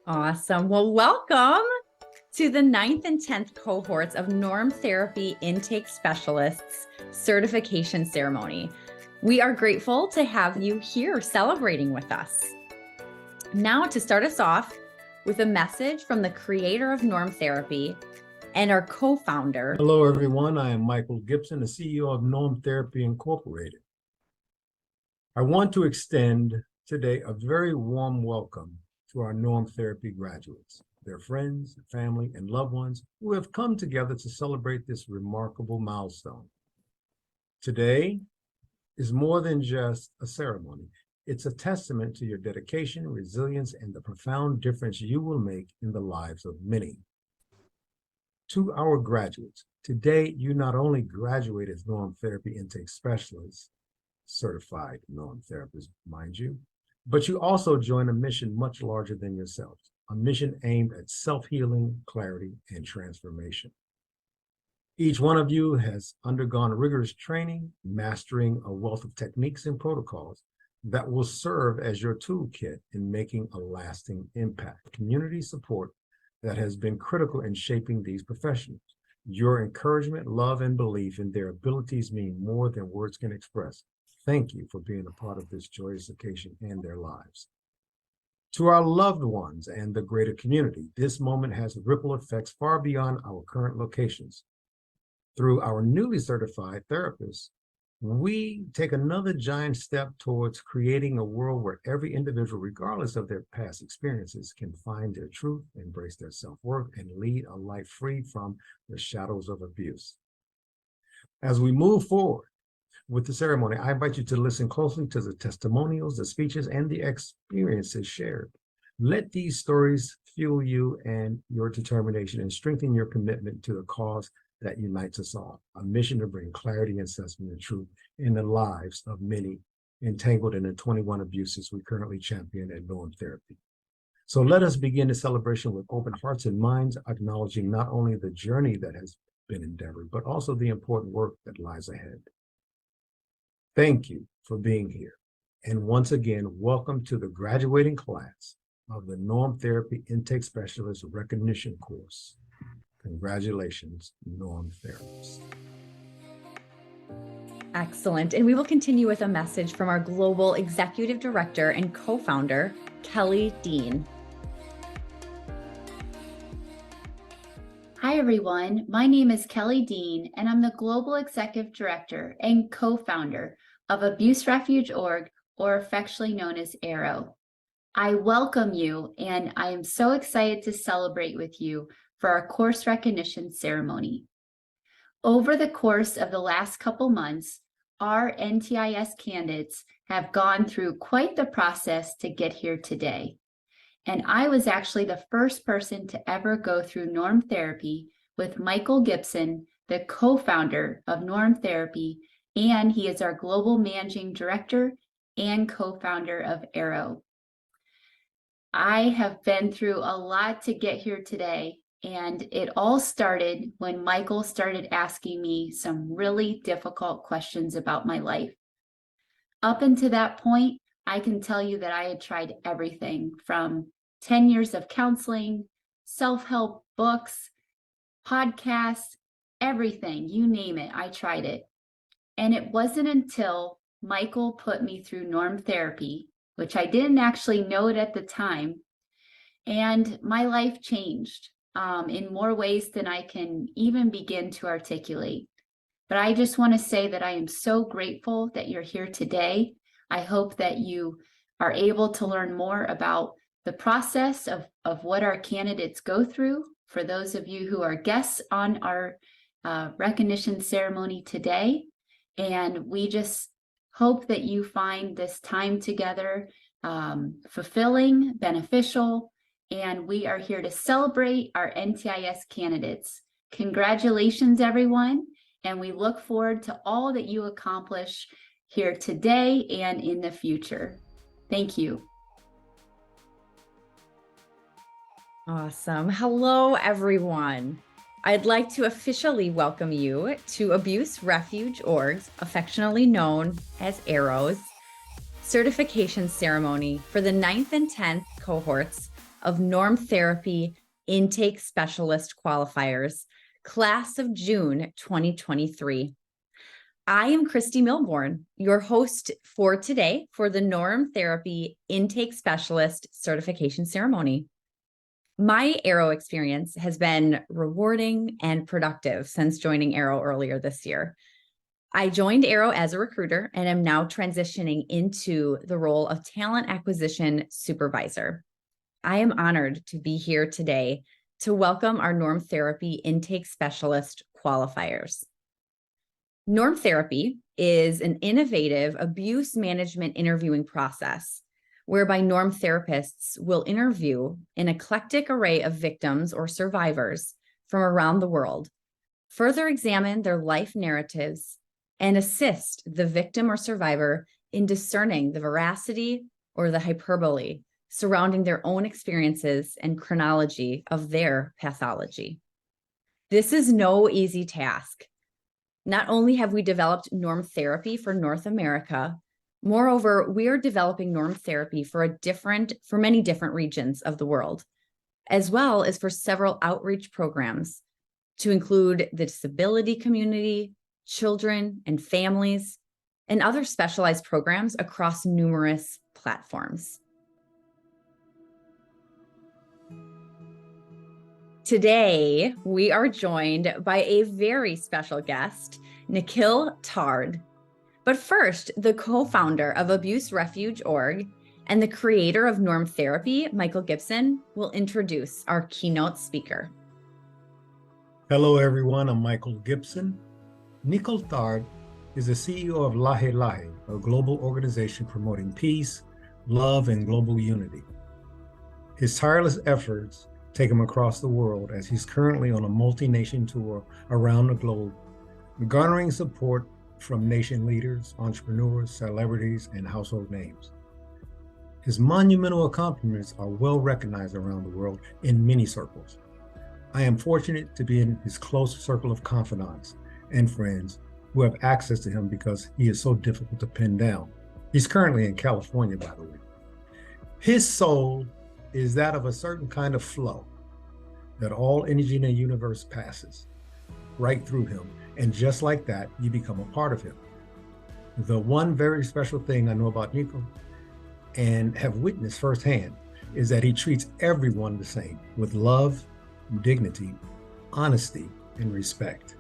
Awesome. Well, welcome to the 9th and 10th cohorts of Norm Therapy Intake Specialists certification ceremony. We are grateful to have you here celebrating with us. Now, to start us off with a message from the creator of Norm Therapy and our co-founder. Hello, everyone. I am Michael Gibson, the CEO of Norm Therapy Incorporated. I want to extend today a very warm welcome to our Norm Therapy graduates, their friends, family, and loved ones who have come together to celebrate this remarkable milestone. Today is more than just a ceremony. It's a testament to your dedication, resilience, and the profound difference you will make in the lives of many. To our graduates, today you not only graduate as Norm Therapy Intake Specialists, certified Norm therapists, mind you, but you also join a mission much larger than yourselves, a mission aimed at self-healing, clarity, and transformation. Each one of you has undergone rigorous training, mastering a wealth of techniques and protocols that will serve as your toolkit in making a lasting impact. Community support that has been critical in shaping these professionals. Your encouragement, love, and belief in their abilities mean more than words can express. Thank you for being a part of this joyous occasion and their lives. To our loved ones and the greater community, this moment has ripple effects far beyond our current locations. Through our newly certified therapists, we take another giant step towards creating a world where every individual, regardless of their past experiences, can find their truth, embrace their self-worth, and lead a life free from the shadows of abuse. As we move forward with the ceremony, I invite you to listen closely to the testimonials, the speeches, and the experiences shared. Let these stories fuel you and your determination and strengthen your commitment to the cause that unites us all, a mission to bring clarity, assessment, and truth in the lives of many entangled in the 21 abuses we currently champion at Norm Therapy. So let us begin the celebration with open hearts and minds, acknowledging not only the journey that has been endeavored, but also the important work that lies ahead. Thank you for being here. And once again, welcome to the graduating class of the Norm Therapy Intake Specialist Recognition Course. Congratulations, Norm Therapists. Excellent. And we will continue with a message from our Global Executive Director and co-founder, Kelly Dean. Hi, everyone. My name is Kelly Dean, and I'm the Global Executive Director and co-founder of Abuse Refuge Org, or affectionately known as ARROW. I welcome you, and I am so excited to celebrate with you for our course recognition ceremony. Over the course of the last couple months, our NTIS candidates have gone through quite the process to get here today. And I was actually the first person to ever go through Norm Therapy with Michael Gibson, the co-founder of Norm Therapy, and he is our global managing director and co-founder of ARROW. I have been through a lot to get here today, and it all started when Michael started asking me some really difficult questions about my life. Up until that point, I can tell you that I had tried everything from 10 years of counseling, self-help books, podcasts, everything, you name it, I tried it. And it wasn't until Michael put me through Norm Therapy, which I didn't actually know it at the time, and my life changed in more ways than I can even begin to articulate. But I just want to say that I am so grateful that you're here today. I hope that you are able to learn more about the process of what our candidates go through. For those of you who are guests on our recognition ceremony today, and we just hope that you find this time together fulfilling, beneficial, and we are here to celebrate our NTIS candidates. Congratulations, everyone, and we look forward to all that you accomplish here today and in the future. Thank you. Awesome. Hello, everyone. I'd like to officially welcome you to Abuse Refuge Org's, affectionately known as ARROW's, certification ceremony for the 9th and 10th cohorts of Norm Therapy Intake Specialist Qualifiers, Class of June 2023. I am Christy Milborn, your host for today for the Norm Therapy Intake Specialist Certification Ceremony. My Arrow experience has been rewarding and productive since joining Arrow earlier this year. I joined Arrow as a recruiter and am now transitioning into the role of talent acquisition supervisor. I am honored to be here today to welcome our Norm Therapy Intake Specialist qualifiers. Norm Therapy is an innovative abuse management interviewing process whereby norm therapists will interview an eclectic array of victims or survivors from around the world, further examine their life narratives, and assist the victim or survivor in discerning the veracity or the hyperbole surrounding their own experiences and chronology of their pathology. This is no easy task. Not only have we developed norm therapy for North America, moreover, we are developing norm therapy for many different regions of the world, as well as for several outreach programs to include the disability community, children and families, and other specialized programs across numerous platforms. Today, we are joined by a very special guest, Nikhil Tard. But first, the co-founder of Abuse Refuge Org and the creator of Norm Therapy, Michael Gibson, will introduce our keynote speaker. Hello, everyone. I'm Michael Gibson. Nikhil Tard is the CEO of Lahe Lahe, a global organization promoting peace, love, and global unity. His tireless efforts take him across the world as he's currently on a multi-nation tour around the globe, garnering support from nation leaders, entrepreneurs, celebrities, and household names. His monumental accomplishments are well recognized around the world in many circles. I am fortunate to be in his close circle of confidants and friends who have access to him because he is so difficult to pin down. He's currently in California, by the way. His soul is that of a certain kind of flow that all energy in the universe passes right through him. And just like that, you become a part of him. The one very special thing I know about Nikhil and have witnessed firsthand is that he treats everyone the same with love, dignity, honesty, and respect.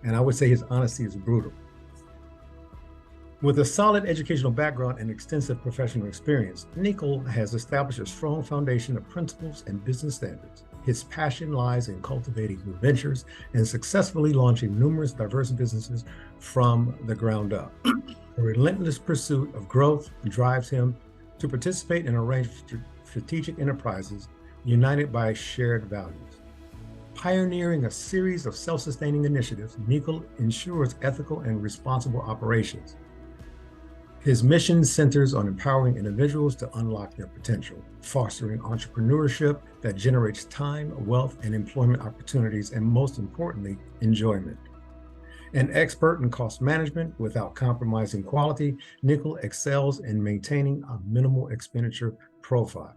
And I would say his honesty is brutal. With a solid educational background and extensive professional experience, Nikhil has established a strong foundation of principles and business standards. His passion lies in cultivating new ventures and successfully launching numerous diverse businesses from the ground up. The relentless pursuit of growth drives him to participate in a range of strategic enterprises united by shared values. Pioneering a series of self-sustaining initiatives, Nikhil ensures ethical and responsible operations. His mission centers on empowering individuals to unlock their potential, fostering entrepreneurship that generates time, wealth, and employment opportunities, and most importantly, enjoyment. An expert in cost management without compromising quality, Nikhil excels in maintaining a minimal expenditure profile.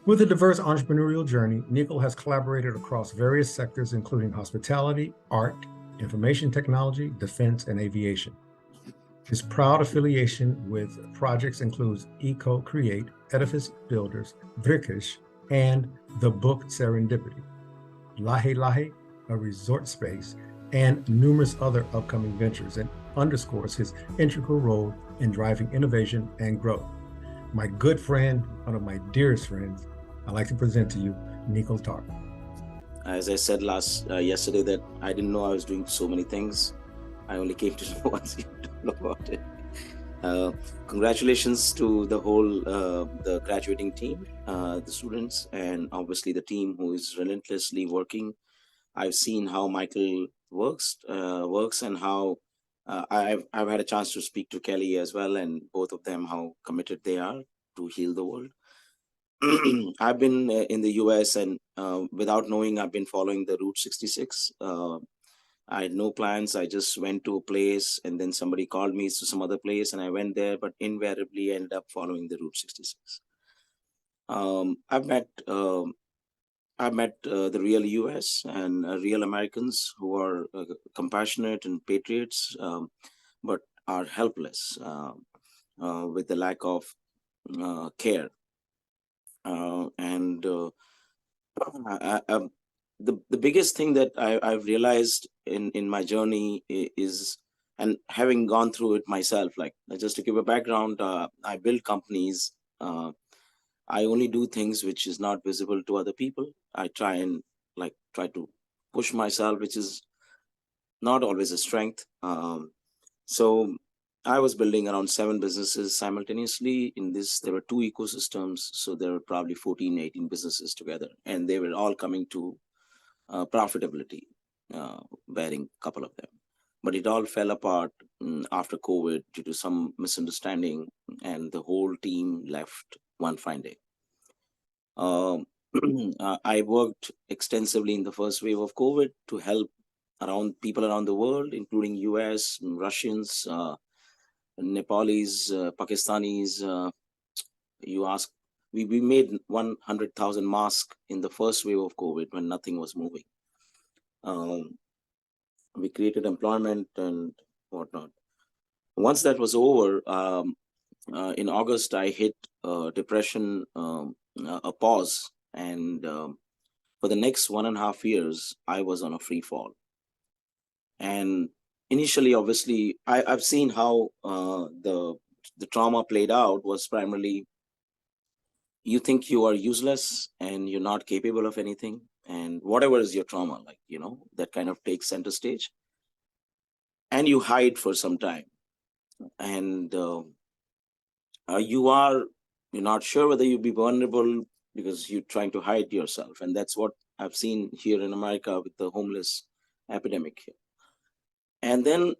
With a diverse entrepreneurial journey, Nikhil has collaborated across various sectors, including hospitality, art, information technology, defense, and aviation. His proud affiliation with projects includes Eco-Create, Edifice Builders, Vrkish, and the book Serendipity, Lahe Lahe, a resort space, and numerous other upcoming ventures, and underscores his integral role in driving innovation and growth. My good friend, one of my dearest friends, I'd like to present to you Nikhil Tard. As I said yesterday, that I didn't know I was doing so many things. I only came to know once you know about it. Congratulations to the whole the graduating team, the students, and obviously the team who is relentlessly working. I've seen how Michael works and how I've had a chance to speak to Kelly as well, and both of them how committed they are to heal the world. I've been in the US, and without knowing, I've been following the Route 66. I had no plans. I just went to a place, and then somebody called me to some other place, and I went there, but invariably ended up following the Route 66. I've met the real US and real Americans who are compassionate and patriots, but are helpless with the lack of care. And the biggest thing that I've realized in my journey is, and having gone through it myself, like just to give a background, I build companies. I only do things which is not visible to other people. I try to push myself, which is not always a strength. So I was building around 7 businesses simultaneously. In this, there were 2 ecosystems. So there were probably 14, 18 businesses together, and they were all coming to profitability, bearing a couple of them. But it all fell apart after COVID due to some misunderstanding, and the whole team left one fine day. I worked extensively in the first wave of COVID to help people around the world, including US, Russians, Nepalis, Pakistanis. We made 100,000 masks in the first wave of COVID when nothing was moving. We created employment and whatnot. Once that was over, in August, I hit depression, a pause. And for the next 1.5 years, I was on a free fall. And initially, obviously, I've seen how the trauma played out was primarily, you think you are useless and you're not capable of anything. And whatever is your trauma, that kind of takes center stage. And you hide for some time. And you're not sure whether you'll be vulnerable because you're trying to hide yourself. And that's what I've seen here in America with the homeless epidemic here. And then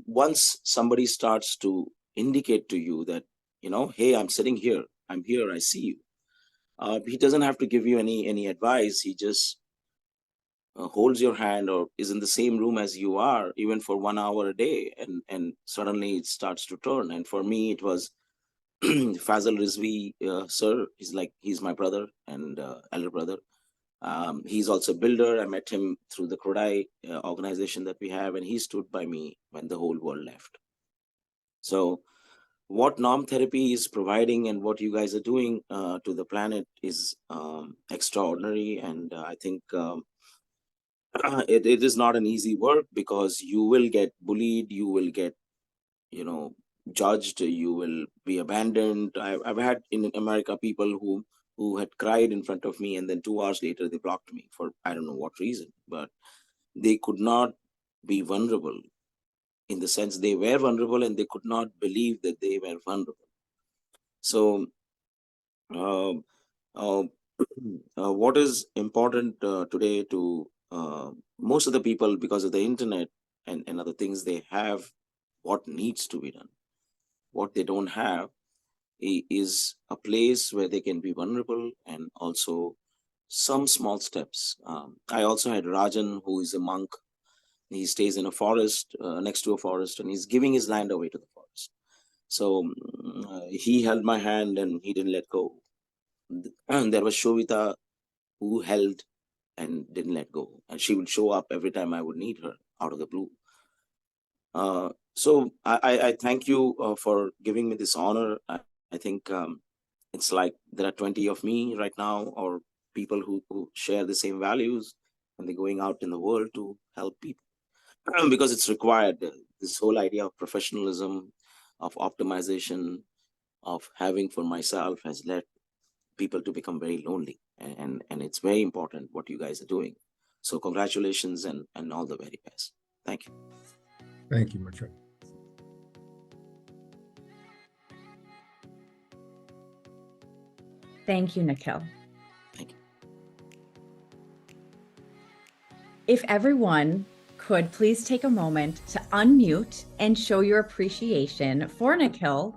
once somebody starts to indicate to you that, hey, I'm sitting here, I'm here, I see you. He doesn't have to give you any advice. He just holds your hand or is in the same room as you are, even for 1 hour a day. And suddenly it starts to turn. And for me, it was Fazal Rizvi, sir. He's my brother and elder brother. He's also a builder. I met him through the Krodai organization that we have, and he stood by me when the whole world left. So what Norm Therapy is providing and what you guys are doing to the planet is extraordinary. And I think it is not an easy work, because you will get bullied, you will get, judged, you will be abandoned. I've had in America people who had cried in front of me, and then 2 hours later they blocked me for I don't know what reason, but they could not be vulnerable, in the sense they were vulnerable and they could not believe that they were vulnerable. So what is important today to most of the people, because of the internet and other things, they have what needs to be done. What they don't have is a place where they can be vulnerable, and also some small steps. I also had Rajan, who is a monk. He stays in a forest, next to a forest, and he's giving his land away to the forest. So he held my hand and he didn't let go. And there was Shovita, who held and didn't let go. And she would show up every time I would need her out of the blue. So I thank you for giving me this honor. I think it's like there are 20 of me right now, or people who share the same values, and they're going out in the world to help people. Because it's required. This whole idea of professionalism, of optimization, of having for myself has led people to become very lonely. And it's very important what you guys are doing. So congratulations and all the very best. Thank you. Thank you, Mitra. Thank you, Nikhil. Thank you. If everyone could please take a moment to unmute and show your appreciation for Nikhil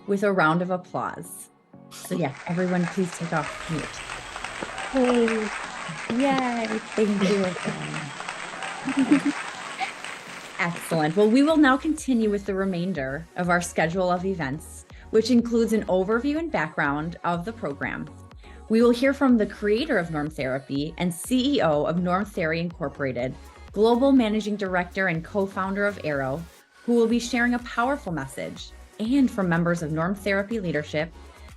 with a round of applause. So yeah, everyone please take off mute. Hey, yay, thank you. Excellent. Well, we will now continue with the remainder of our schedule of events. which includes an overview and background of the program. We will hear from the creator of Norm Therapy and CEO of Norm Therapy Incorporated, Global Managing Director and co-founder of Arrow, who will be sharing a powerful message, and from members of Norm Therapy leadership,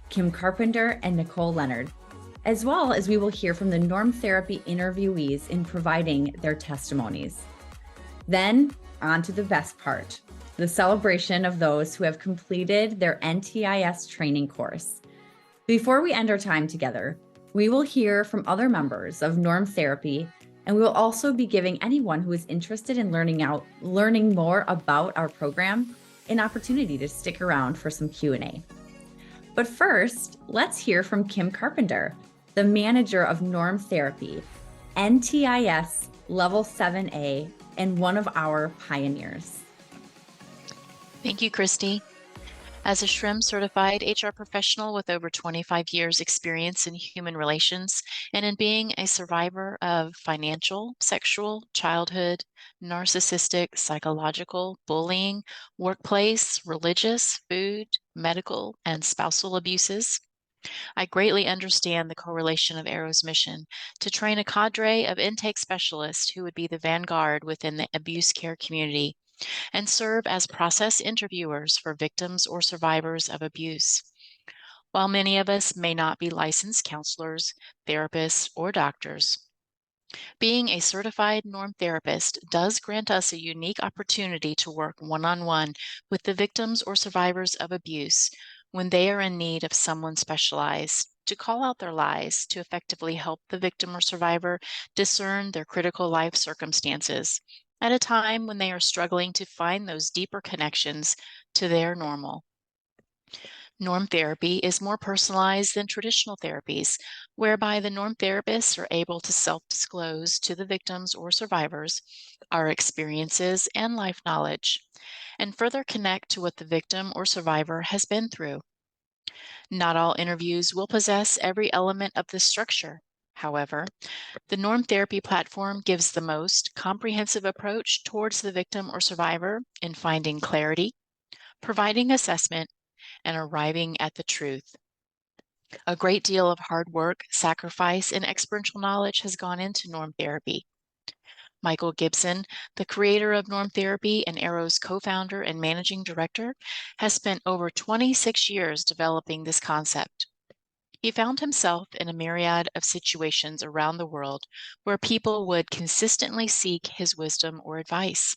Kim Carpenter and Nicole Leonard, as well as we will hear from the Norm Therapy interviewees in providing their testimonies. Then, on to the best part, the celebration of those who have completed their NTIS training course. Before we end our time together, we will hear from other members of Norm Therapy, and we will also be giving anyone who is interested in learning more about our program an opportunity to stick around for some Q&A. But first, let's hear from Kim Carpenter, the manager of Norm Therapy, NTIS Level 7A, and one of our pioneers. Thank you, Christy. As a SHRM certified HR professional with over 25 years experience in human relations and in being a survivor of financial, sexual, childhood, narcissistic, psychological, bullying, workplace, religious, food, medical, and spousal abuses, I greatly understand the correlation of Arrow's mission to train a cadre of intake specialists who would be the vanguard within the abuse care community and serve as process interviewers for victims or survivors of abuse. While many of us may not be licensed counselors, therapists, or doctors, being a certified Norm therapist does grant us a unique opportunity to work one-on-one with the victims or survivors of abuse when they are in need of someone specialized, to call out their lies, to effectively help the victim or survivor discern their critical life circumstances at a time when they are struggling to find those deeper connections to their normal. Norm therapy is more personalized than traditional therapies, whereby the norm therapists are able to self-disclose to the victims or survivors our experiences and life knowledge, and further connect to what the victim or survivor has been through. Not all interviews will possess every element of this structure. However, the Norm Therapy platform gives the most comprehensive approach towards the victim or survivor in finding clarity, providing assessment, and arriving at the truth. A great deal of hard work, sacrifice, and experiential knowledge has gone into Norm Therapy. Michael Gibson, the creator of Norm Therapy and Arrow's co-founder and managing director, has spent over 26 years developing this concept. He found himself in a myriad of situations around the world where people would consistently seek his wisdom or advice.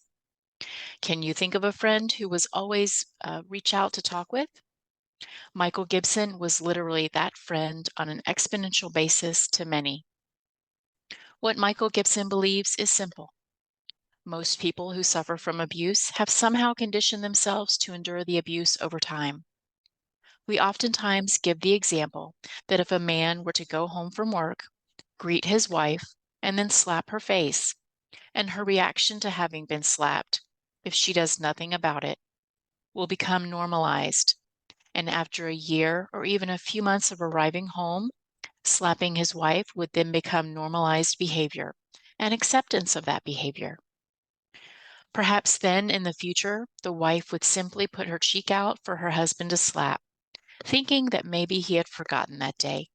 Can you think of a friend who was always reach out to talk with? Michael Gibson was literally that friend on an exponential basis to many. What Michael Gibson believes is simple. Most people who suffer from abuse have somehow conditioned themselves to endure the abuse over time. We oftentimes give the example that if a man were to go home from work, greet his wife, and then slap her face, and her reaction to having been slapped, if she does nothing about it, will become normalized. And after a year or even a few months of arriving home, slapping his wife would then become normalized behavior and acceptance of that behavior. Perhaps then in the future, the wife would simply put her cheek out for her husband to slap, thinking that maybe he had forgotten that day.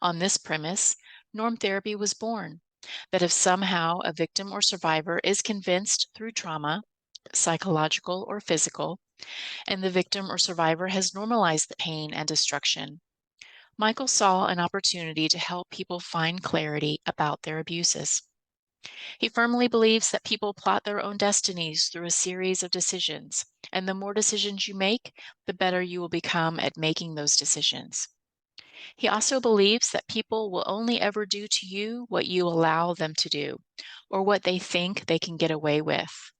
On this premise, Norm Therapy was born, that if somehow a victim or survivor is convinced through trauma, psychological or physical, and the victim or survivor has normalized the pain and destruction, Michael saw an opportunity to help people find clarity about their abuses. He firmly believes that people plot their own destinies through a series of decisions, and the more decisions you make, the better you will become at making those decisions. He also believes that people will only ever do to you what you allow them to do, or what they think they can get away with.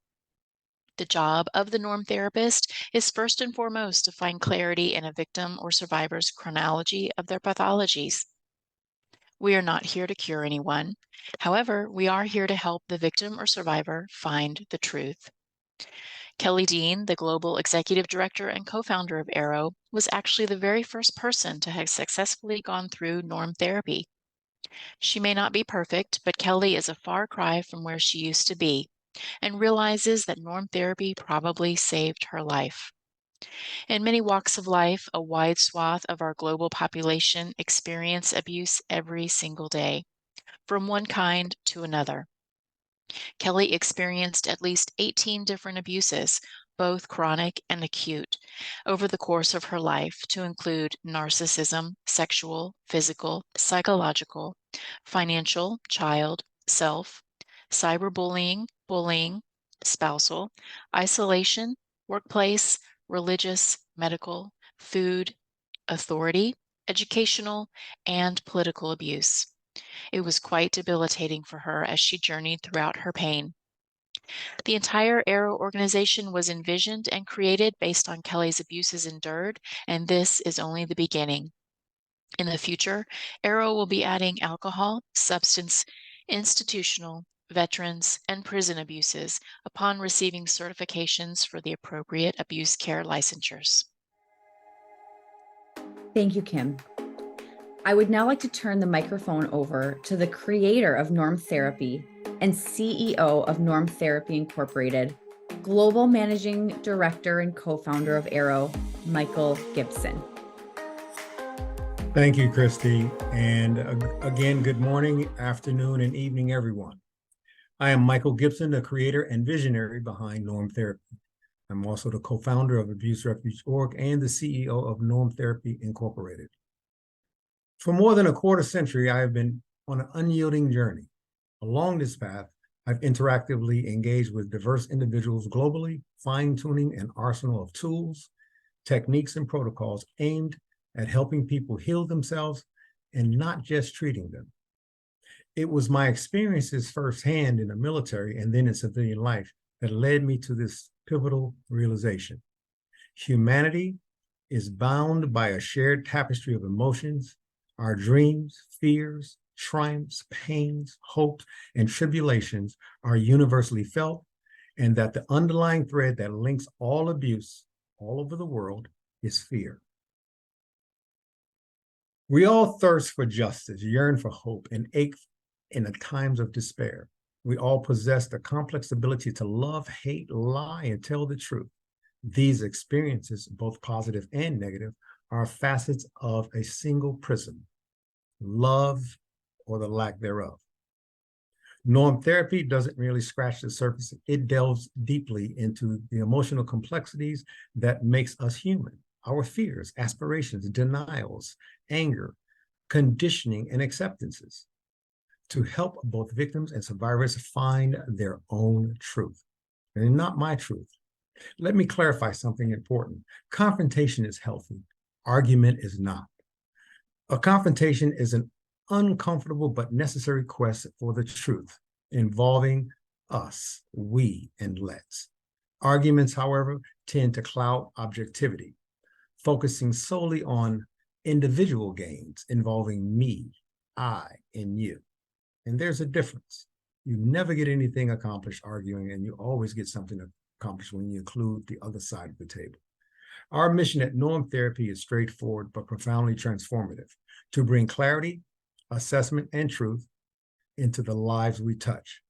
The job of the Norm therapist is first and foremost to find clarity in a victim or survivor's chronology of their pathologies. We are not here to cure anyone. However, we are here to help the victim or survivor find the truth. Kelly Dean, the global executive director and co-founder of Arrow, was actually the very first person to have successfully gone through Norm Therapy. She may not be perfect, but Kelly is a far cry from where she used to be and realizes that Norm Therapy probably saved her life. In many walks of life, a wide swath of our global population experience abuse every single day, from one kind to another. Kelly experienced at least 18 different abuses, both chronic and acute, over the course of her life, to include narcissism, sexual, physical, psychological, financial, child, self, cyberbullying, bullying, spousal, isolation, workplace, religious, medical, food, authority, educational, and political abuse. It was quite debilitating for her as she journeyed throughout her pain. The entire Arrow organization was envisioned and created based on Kelly's abuses endured, and this is only the beginning. In the future, Arrow will be adding alcohol, substance, institutional, veterans, and prison abuses upon receiving certifications for the appropriate abuse care licensures. Thank you, Kim. I would now like to turn the microphone over to the creator of Norm Therapy and CEO of Norm Therapy Incorporated, Global Managing Director and co-founder of Arrow, Michael Gibson. Thank you, Christy. And again, good morning, afternoon, and evening, everyone. I am Michael Gibson, the creator and visionary behind Norm Therapy. I'm also the co-founder of Abuse Refuge Org and the CEO of Norm Therapy Incorporated. For more than a quarter century, I have been on an unyielding journey. Along this path, I've interactively engaged with diverse individuals globally, fine-tuning an arsenal of tools, techniques, and protocols aimed at helping people heal themselves and not just treating them. It was my experiences firsthand in the military and then in civilian life that led me to this pivotal realization. Humanity is bound by a shared tapestry of emotions. Our dreams, fears, triumphs, pains, hopes, and tribulations are universally felt, and that the underlying thread that links all abuse all over the world is fear. We all thirst for justice, yearn for hope, and ache in the times of despair. We all possess the complex ability to love, hate, lie, and tell the truth. These experiences, both positive and negative, are facets of a single prism: love or the lack thereof. Norm Therapy doesn't merely scratch the surface. It delves deeply into the emotional complexities that makes us human. Our fears, aspirations, denials, anger, conditioning, and acceptances, to help both victims and survivors find their own truth, and not my truth. Let me clarify something important. Confrontation is healthy. Argument is not. A confrontation is an uncomfortable but necessary quest for the truth, involving us, we, and let's. Arguments, however, tend to cloud objectivity, focusing solely on individual gains involving me, I, and you. And there's a difference. You never get anything accomplished arguing, and you always get something accomplished when you include the other side of the table. Our mission at Norm Therapy is straightforward but profoundly transformative: to bring clarity, assessment, and truth into the lives we touch.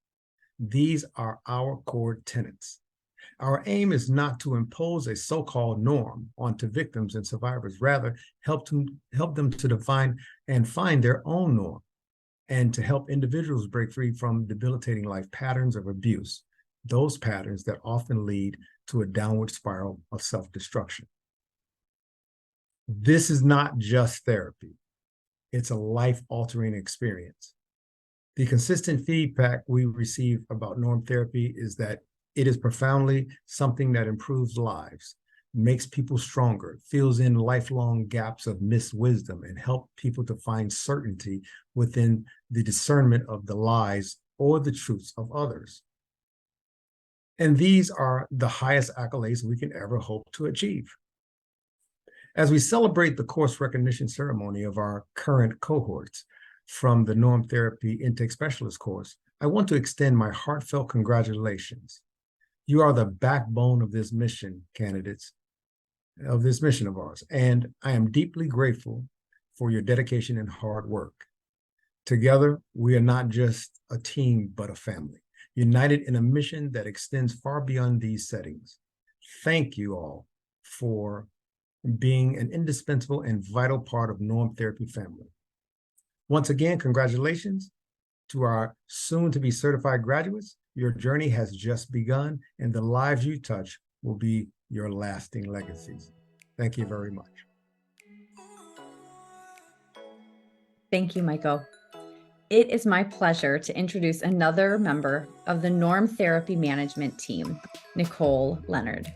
These are our core tenets. Our aim is not to impose a so-called norm onto victims and survivors, rather help them to define and find their own norm, and to help individuals break free from debilitating life patterns of abuse, those patterns that often lead to a downward spiral of self-destruction. This is not just therapy. It's a life-altering experience. The consistent feedback we receive about Norm Therapy is that it is profoundly something that improves lives, makes people stronger, fills in lifelong gaps of missed wisdom, and helps people to find certainty within the discernment of the lies or the truths of others. And these are the highest accolades we can ever hope to achieve. As we celebrate the course recognition ceremony of our current cohorts from the Norm Therapy Intake Specialist course, I want to extend my heartfelt congratulations. You are the backbone of this mission, candidates, of this mission of ours, and I am deeply grateful for your dedication and hard work. Together, we are not just a team, but a family, united in a mission that extends far beyond these settings. Thank you all for being an indispensable and vital part of Norm Therapy family. Once again, congratulations to our soon-to-be certified graduates. Your journey has just begun, and the lives you touch will be your lasting legacies. Thank you very much. Thank you, Michael. It is my pleasure to introduce another member of the Norm Therapy Management team, Nicole Leonard.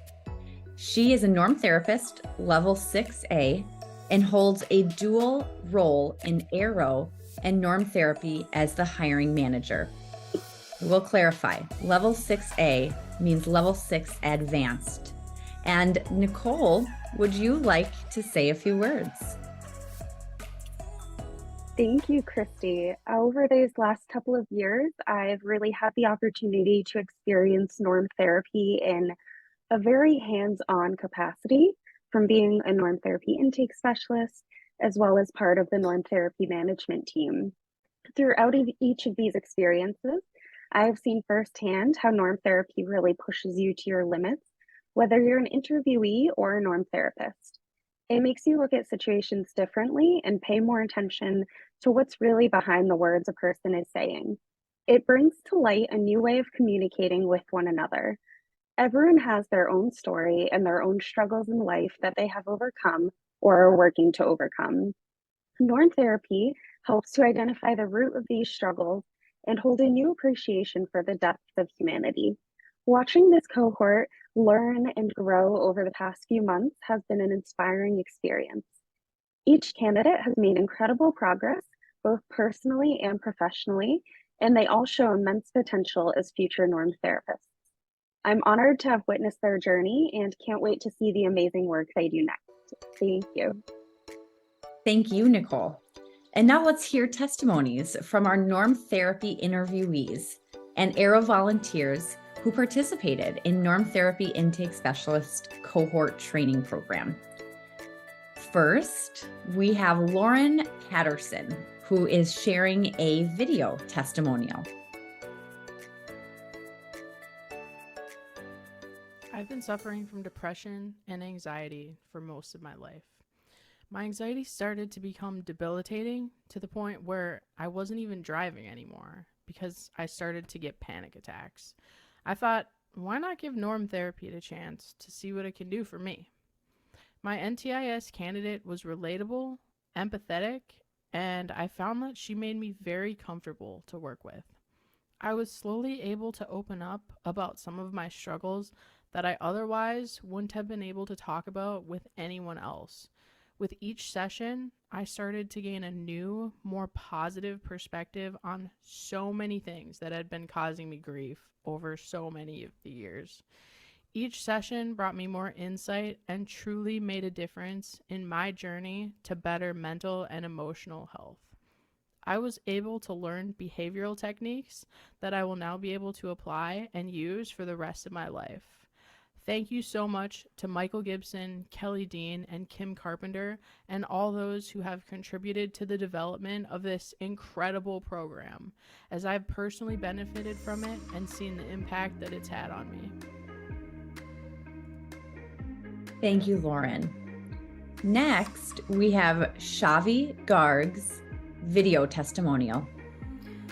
She is a Norm Therapist, level 6A, and holds a dual role in Aero and Norm Therapy as the hiring manager. We'll clarify, level 6A means level 6 advanced. And Nicole, would you like to say a few words? Thank you, Christy. Over these last couple of years, I've really had the opportunity to experience Norm Therapy in a very hands-on capacity, from being a Norm Therapy intake specialist, as well as part of the Norm Therapy management team. Throughout each of these experiences, I have seen firsthand how Norm Therapy really pushes you to your limits, whether you're an interviewee or a Norm Therapist. It makes you look at situations differently and pay more attention to what's really behind the words a person is saying. It brings to light a new way of communicating with one another. Everyone has their own story and their own struggles in life that they have overcome or are working to overcome. Norm Therapy helps to identify the root of these struggles and hold a new appreciation for the depths of humanity. Watching this cohort learn and grow over the past few months has been an inspiring experience. Each candidate has made incredible progress, both personally and professionally, and they all show immense potential as future Norm therapists. I'm honored to have witnessed their journey and can't wait to see the amazing work they do next. Thank you. Thank you, Nicole. And now let's hear testimonies from our Norm Therapy interviewees and Aero volunteers who participated in Norm Therapy Intake Specialist Cohort Training Program. First, we have Lauren Patterson, who is sharing a video testimonial. I've been suffering from depression and anxiety for most of my life. My anxiety started to become debilitating to the point where I wasn't even driving anymore because I started to get panic attacks. I thought, why not give Norm Therapy a chance to see what it can do for me? My NTIS candidate was relatable, empathetic, and I found that she made me very comfortable to work with. I was slowly able to open up about some of my struggles that I otherwise wouldn't have been able to talk about with anyone else. With each session, I started to gain a new, more positive perspective on so many things that had been causing me grief over so many of the years. Each session brought me more insight and truly made a difference in my journey to better mental and emotional health. I was able to learn behavioral techniques that I will now be able to apply and use for the rest of my life. Thank you so much to Michael Gibson, Kelly Dean, and Kim Carpenter, and all those who have contributed to the development of this incredible program, as I've personally benefited from it and seen the impact that it's had on me. Thank you, Lauren. Next, we have Shavi Garg's video testimonial.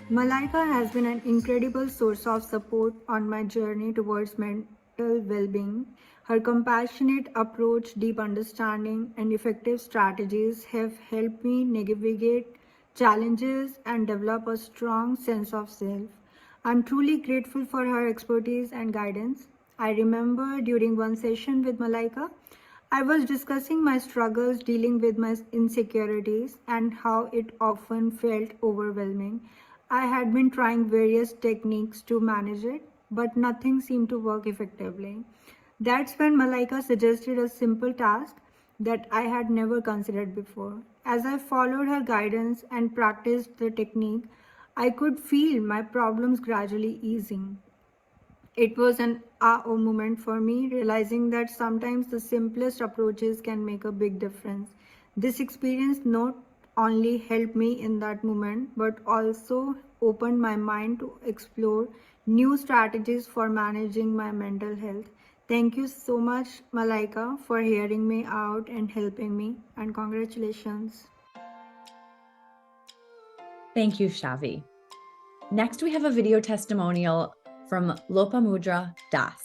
Malaika has been an incredible source of support on my journey towards mental well-being. Her compassionate approach, deep understanding, and effective strategies have helped me navigate challenges and develop a strong sense of self. I'm truly grateful for her expertise and guidance. I remember during one session with Malaika, I was discussing my struggles dealing with my insecurities and how it often felt overwhelming. I had been trying various techniques to manage it, but nothing seemed to work effectively. That's when Malaika suggested a simple task that I had never considered before. As I followed her guidance and practiced the technique, I could feel my problems gradually easing. It was an aha moment for me, realizing that sometimes the simplest approaches can make a big difference. This experience not only helped me in that moment, but also opened my mind to explore new strategies for managing my mental health. Thank you so much, Malaika, for hearing me out and helping me, and congratulations. Thank you, Shavi. Next, we have a video testimonial from Lopamudra Das.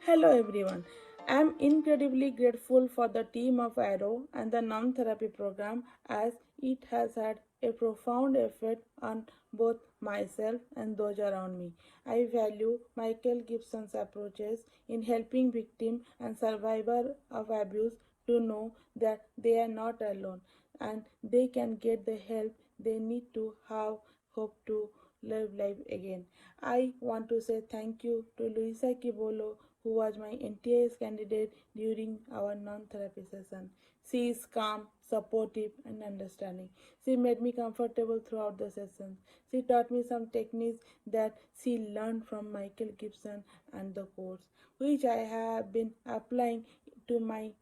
Hello everyone. I'm incredibly grateful for the team of Arrow and the Norm Therapy program as it has had a profound effect on both myself and those around me. I value Michael Gibson's approaches in helping victims and survivors of abuse to know that they are not alone and they can get the help they need to have hope to live life again. I want to say thank you to Luisa Kibolo, who was my NTIS candidate during our non-therapy session. She is calm, supportive, and understanding. She made me comfortable throughout the sessions. She taught me some techniques that she learned from Michael Gibson and the course, which I have been applying to my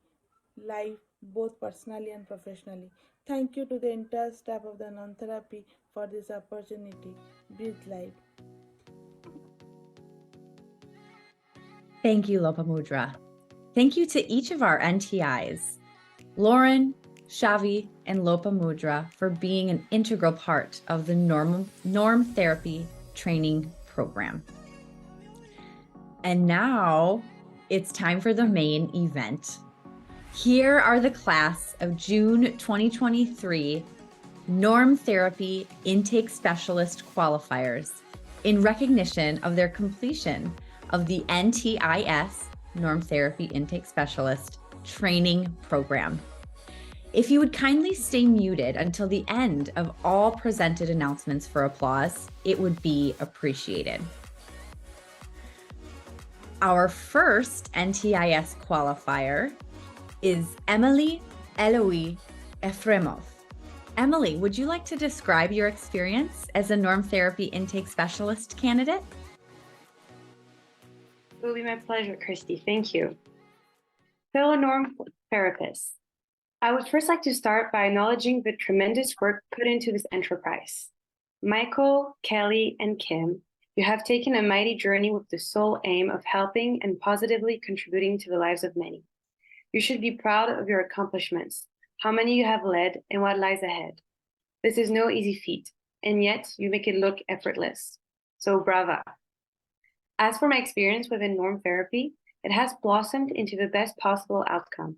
life both personally and professionally. Thank you to the entire staff of the non-therapy for this opportunity. Breathe life. Thank you, Lopamudra. Thank you to each of our NTIs, Lauren, Shavi, and Lopamudra, for being an integral part of the Norm Therapy training program. And now it's time for the main event. Here are the class of June 2023 Norm Therapy Intake Specialist qualifiers in recognition of their completion of the NTIS, Norm Therapy Intake Specialist training program. If you would kindly stay muted until the end of all presented announcements for applause, it would be appreciated. Our first NTIS qualifier is Emily Eloy Efremov. Emily, would you like to describe your experience as a Norm Therapy Intake Specialist candidate? It will be my pleasure, Christy. Thank you. Fellow Norm therapists, I would first like to start by acknowledging the tremendous work put into this enterprise. Michael, Kelly, and Kim, you have taken a mighty journey with the sole aim of helping and positively contributing to the lives of many. You should be proud of your accomplishments, how many you have led, and what lies ahead. This is no easy feat, and yet you make it look effortless. So brava. As for my experience within Norm Therapy, it has blossomed into the best possible outcome.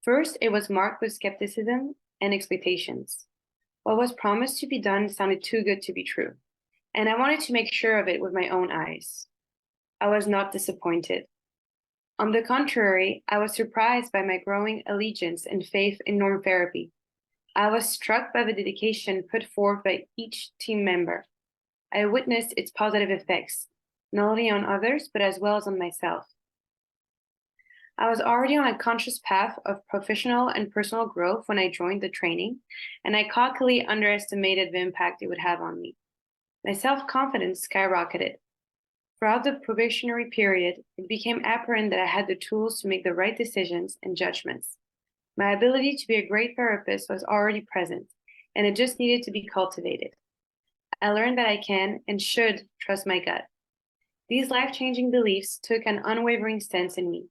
First, it was marked with skepticism and expectations. What was promised to be done sounded too good to be true, and I wanted to make sure of it with my own eyes. I was not disappointed. On the contrary, I was surprised by my growing allegiance and faith in Norm Therapy. I was struck by the dedication put forth by each team member. I witnessed its positive effects, not only on others, but as well as on myself. I was already on a conscious path of professional and personal growth when I joined the training, and I cockily underestimated the impact it would have on me. My self-confidence skyrocketed. Throughout the probationary period, it became apparent that I had the tools to make the right decisions and judgments. My ability to be a great therapist was already present, and it just needed to be cultivated. I learned that I can and should trust my gut. These life-changing beliefs took an unwavering stance in me.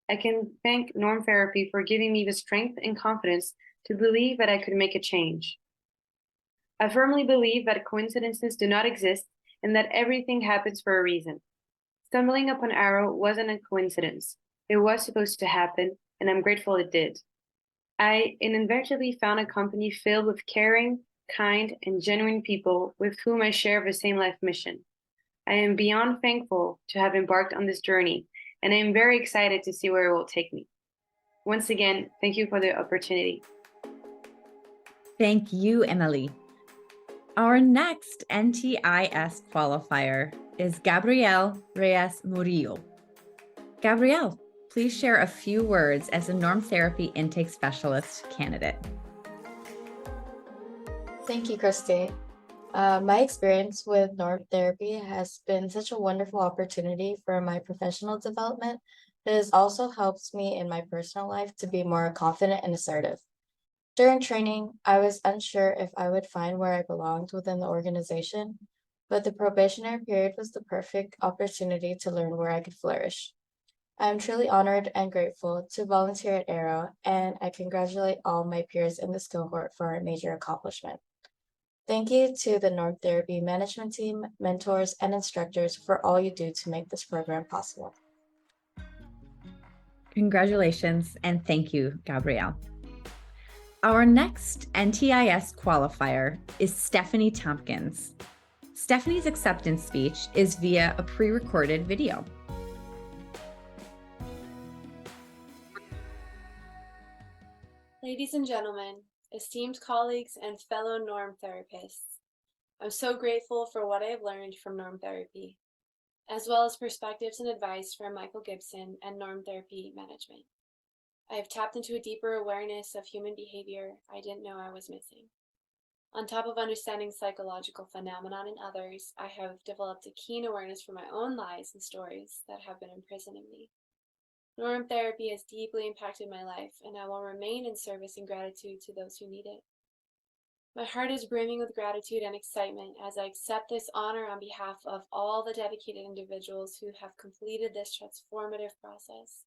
I can thank Norm Therapy for giving me the strength and confidence to believe that I could make a change. I firmly believe that coincidences do not exist and that everything happens for a reason. Stumbling upon Arrow wasn't a coincidence. It was supposed to happen, and I'm grateful it did. I inadvertently found a company filled with caring, kind, and genuine people with whom I share the same life mission. I am beyond thankful to have embarked on this journey, and I am very excited to see where it will take me. Once again, thank you for the opportunity. Thank you, Emily. Our next NTIS qualifier is Gabrielle Reyes Murillo. Gabrielle, please share a few words as a Norm Therapy Intake Specialist candidate. Thank you, Christy. My experience with Norm Therapy has been such a wonderful opportunity for my professional development. It has also helped me in my personal life to be more confident and assertive. During training, I was unsure if I would find where I belonged within the organization. but the probationary period was the perfect opportunity to learn where I could flourish. I am truly honored and grateful to volunteer at Arrow, and I congratulate all my peers in this cohort for our major accomplishment. Thank you to the Norm Therapy management team, mentors, and instructors for all you do to make this program possible. Congratulations and thank you, Gabrielle. Our next NTIS qualifier is Stephanie Tompkins. Stephanie's acceptance speech is via a pre-recorded video. Ladies and gentlemen, esteemed colleagues and fellow norm therapists, I'm so grateful for what I have learned from norm therapy, as well as perspectives and advice from Michael Gibson and norm therapy management. I have tapped into a deeper awareness of human behavior I didn't know I was missing. On top of understanding psychological phenomenon in others, I have developed a keen awareness for my own lies and stories that have been imprisoning me. Norm therapy has deeply impacted my life, and I will remain in service and gratitude to those who need it. My heart is brimming with gratitude and excitement as I accept this honor on behalf of all the dedicated individuals who have completed this transformative process.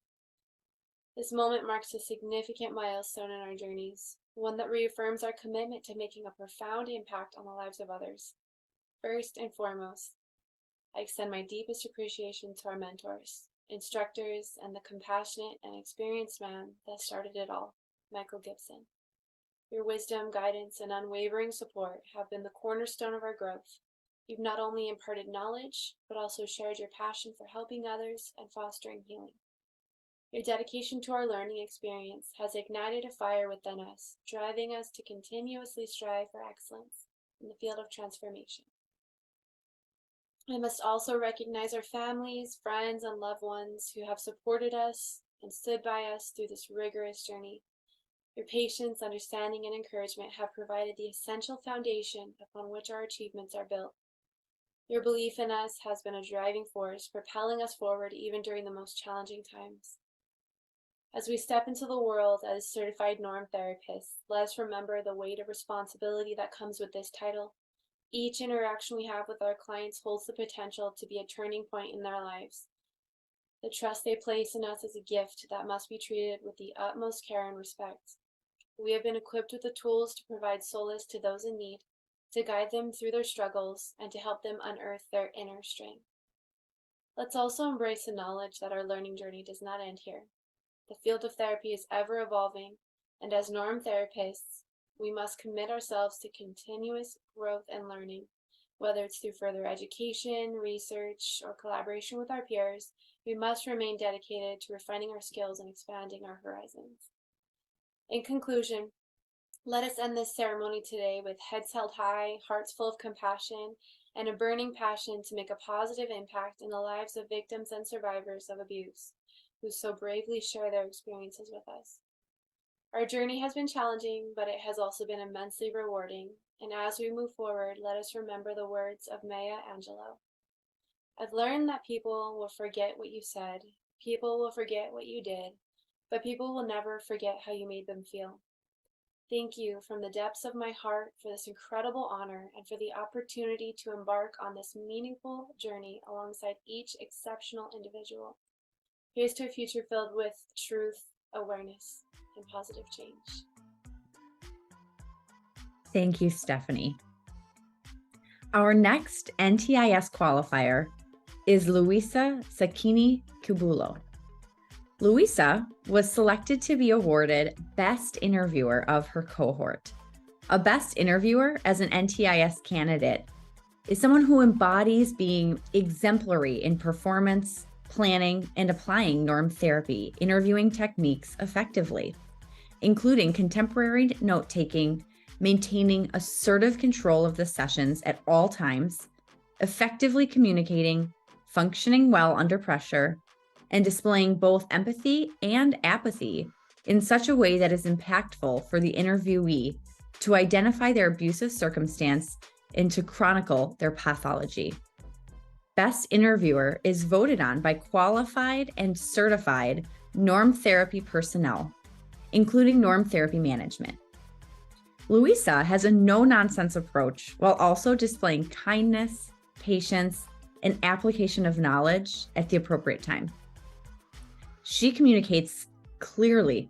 This moment marks a significant milestone in our journeys, one that reaffirms our commitment to making a profound impact on the lives of others. First and foremost, I extend my deepest appreciation to our mentors, instructors, and the compassionate and experienced man that started it all, Michael Gibson. Your wisdom, guidance, and unwavering support have been the cornerstone of our growth. You've not only imparted knowledge, but also shared your passion for helping others and fostering healing. Your dedication to our learning experience has ignited a fire within us, driving us to continuously strive for excellence in the field of transformation. I must also recognize our families, friends, and loved ones who have supported us and stood by us through this rigorous journey. Your patience, understanding, and encouragement have provided the essential foundation upon which our achievements are built. Your belief in us has been a driving force, propelling us forward even during the most challenging times. As we step into the world as certified norm therapists, let us remember the weight of responsibility that comes with this title. Each interaction we have with our clients holds the potential to be a turning point in their lives. The trust they place in us is a gift that must be treated with the utmost care and respect. We have been equipped with the tools to provide solace to those in need, to guide them through their struggles, and to help them unearth their inner strength. Let's also embrace the knowledge that our learning journey does not end here. The field of therapy is ever evolving, and as norm therapists, we must commit ourselves to continuous growth and learning, whether it's through further education, research, or collaboration with our peers. We must remain dedicated to refining our skills and expanding our horizons. In conclusion, let us end this ceremony today with heads held high, hearts full of compassion, and a burning passion to make a positive impact in the lives of victims and survivors of abuse, who so bravely share their experiences with us. Our journey has been challenging, but it has also been immensely rewarding, and as we move forward, let us remember the words of Maya Angelou. I've learned that people will forget what you said, people will forget what you did, but people will never forget how you made them feel. Thank you from the depths of my heart for this incredible honor and for the opportunity to embark on this meaningful journey alongside each exceptional individual. Here's to a future filled with truth, awareness, and positive change. Thank you, Stephanie. Our next NTIS qualifier is Luisa Sakini Kubulo. Luisa was selected to be awarded Best Interviewer of her cohort. A Best Interviewer as an NTIS candidate is someone who embodies being exemplary in performance, planning, and applying norm therapy interviewing techniques effectively, including contemporary note-taking, maintaining assertive control of the sessions at all times, effectively communicating, functioning well under pressure, and displaying both empathy and apathy in such a way that is impactful for the interviewee to identify their abusive circumstance and to chronicle their pathology. Best Interviewer is voted on by qualified and certified norm therapy personnel, including norm therapy management. Luisa has a no-nonsense approach while also displaying kindness, patience, and application of knowledge at the appropriate time. She communicates clearly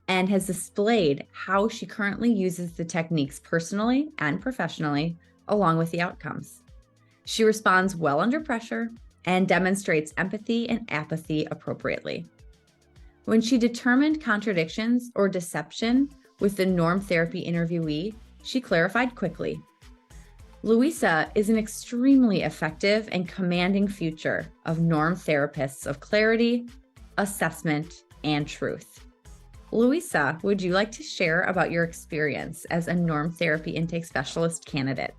and has displayed how she currently uses the techniques personally and professionally, along with the outcomes. She responds well under pressure and demonstrates empathy and apathy appropriately. When she determined contradictions or deception with the norm therapy interviewee, she clarified quickly. Louisa is an extremely effective and commanding future of norm therapists of clarity, assessment, and truth. Louisa, would you like to share about your experience as a norm therapy intake specialist candidate?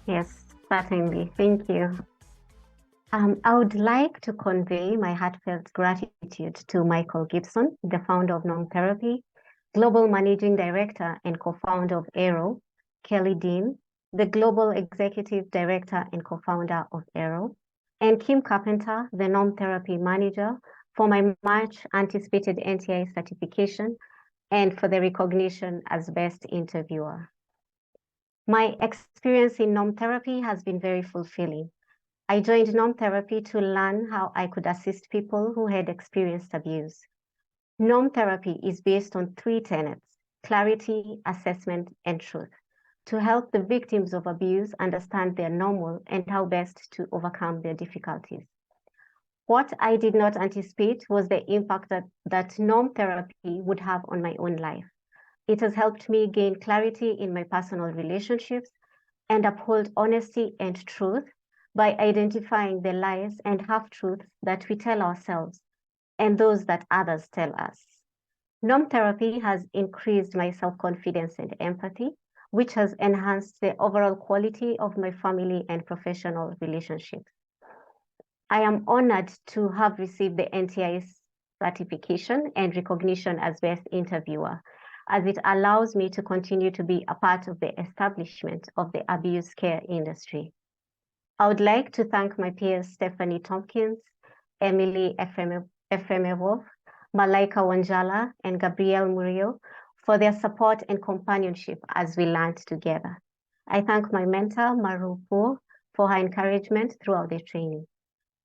Yes, certainly. Thank you. I would like to convey my heartfelt gratitude to Michael Gibson, the founder of Norm Therapy, Global Managing Director and co-founder of Aero, Kelly Dean, the Global Executive Director and co-founder of Aero, and Kim Carpenter, the Norm Therapy Manager, for my much anticipated NTI certification and for the recognition as Best Interviewer. My experience in Norm Therapy has been very fulfilling. I joined Norm Therapy to learn how I could assist people who had experienced abuse. Norm Therapy is based on 3 tenets: clarity, assessment, and truth, to help the victims of abuse understand their normal and how best to overcome their difficulties. What I did not anticipate was the impact that Norm Therapy would have on my own life. It has helped me gain clarity in my personal relationships and uphold honesty and truth by identifying the lies and half-truths that we tell ourselves and those that others tell us. Norm Therapy has increased my self-confidence and empathy, which has enhanced the overall quality of my family and professional relationships. I am honored to have received the NTI certification and recognition as Best Interviewer, as it allows me to continue to be a part of the establishment of the abuse care industry. I would like to thank my peers Stephanie Tompkins, Emily Efremov, Malaika Wanjala, and Gabrielle Murillo for their support and companionship as we learned together. I thank my mentor, Maru Poor, for her encouragement throughout the training.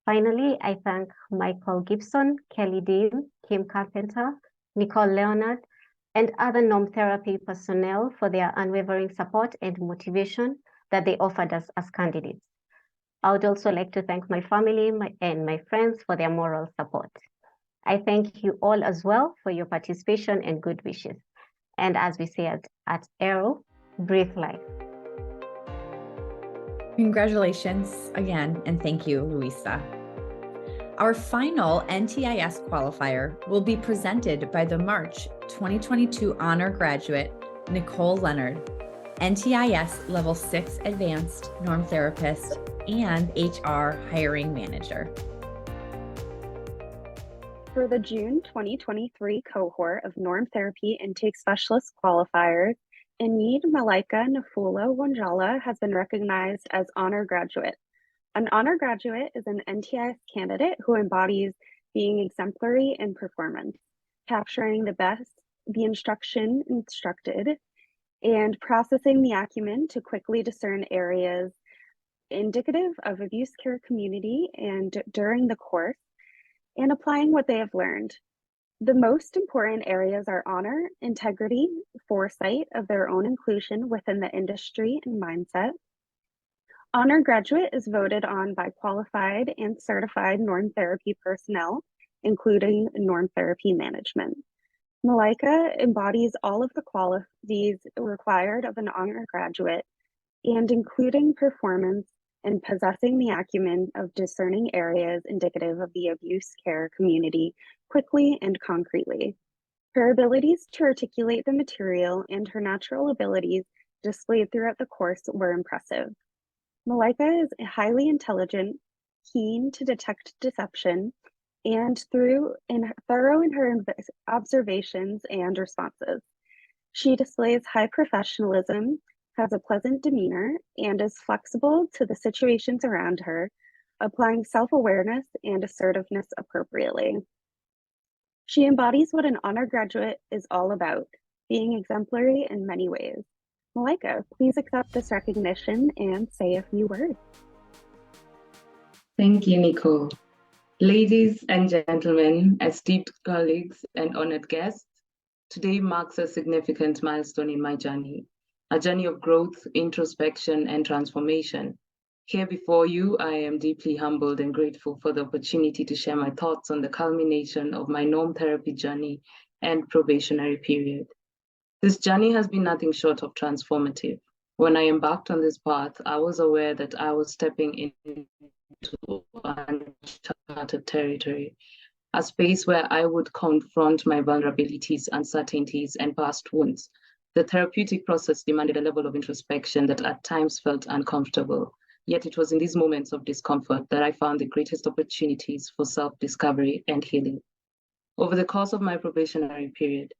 Finally, I thank Michael Gibson, Kelly Dean, Kim Carpenter, Nicole Leonard, and other Norm Therapy personnel for their unwavering support and motivation that they offered us as candidates. I would also like to thank my family and my friends for their moral support. I thank you all as well for your participation and good wishes. And as we say at Aero, breathe life. Congratulations again, and thank you, Louisa. Our final NTIS qualifier will be presented by the March 2022 honor graduate, Nicole Leonard, NTIS Level 6 Advanced Norm Therapist and HR Hiring Manager. For the June 2023 cohort of Norm Therapy Intake Specialist qualifiers, Enid Malaika Nafula Wanjala has been recognized as honor graduate. An honor graduate is an NTIS candidate who embodies being exemplary in performance, capturing the instruction instructed, and processing the acumen to quickly discern areas indicative of abuse care community and during the course, and applying what they have learned. The most important areas are honor, integrity, foresight of their own inclusion within the industry and mindset. Honor graduate is voted on by qualified and certified norm therapy personnel, including norm therapy management. Malaika embodies all of the qualities required of an honor graduate, and including performance and possessing the acumen of discerning areas indicative of the abuse care community quickly and concretely. Her abilities to articulate the material and her natural abilities displayed throughout the course were impressive. Malaika is highly intelligent, keen to detect deception, and thorough in her observations and responses. She displays high professionalism, has a pleasant demeanor, and is flexible to the situations around her, applying self-awareness and assertiveness appropriately. She embodies what an honor graduate is all about, being exemplary in many ways. Malaika, please accept this recognition and say a few words. Thank you, Nicole. Ladies and gentlemen, esteemed colleagues and honored guests, today marks a significant milestone in my journey, a journey of growth, introspection, and transformation. Here before you, I am deeply humbled and grateful for the opportunity to share my thoughts on the culmination of my norm therapy journey and probationary period. This journey has been nothing short of transformative. When I embarked on this path, I was aware that I was stepping into uncharted territory, a space where I would confront my vulnerabilities, uncertainties, and past wounds. The therapeutic process demanded a level of introspection that at times felt uncomfortable. Yet it was in these moments of discomfort that I found the greatest opportunities for self-discovery and healing. Over the course of my probationary period,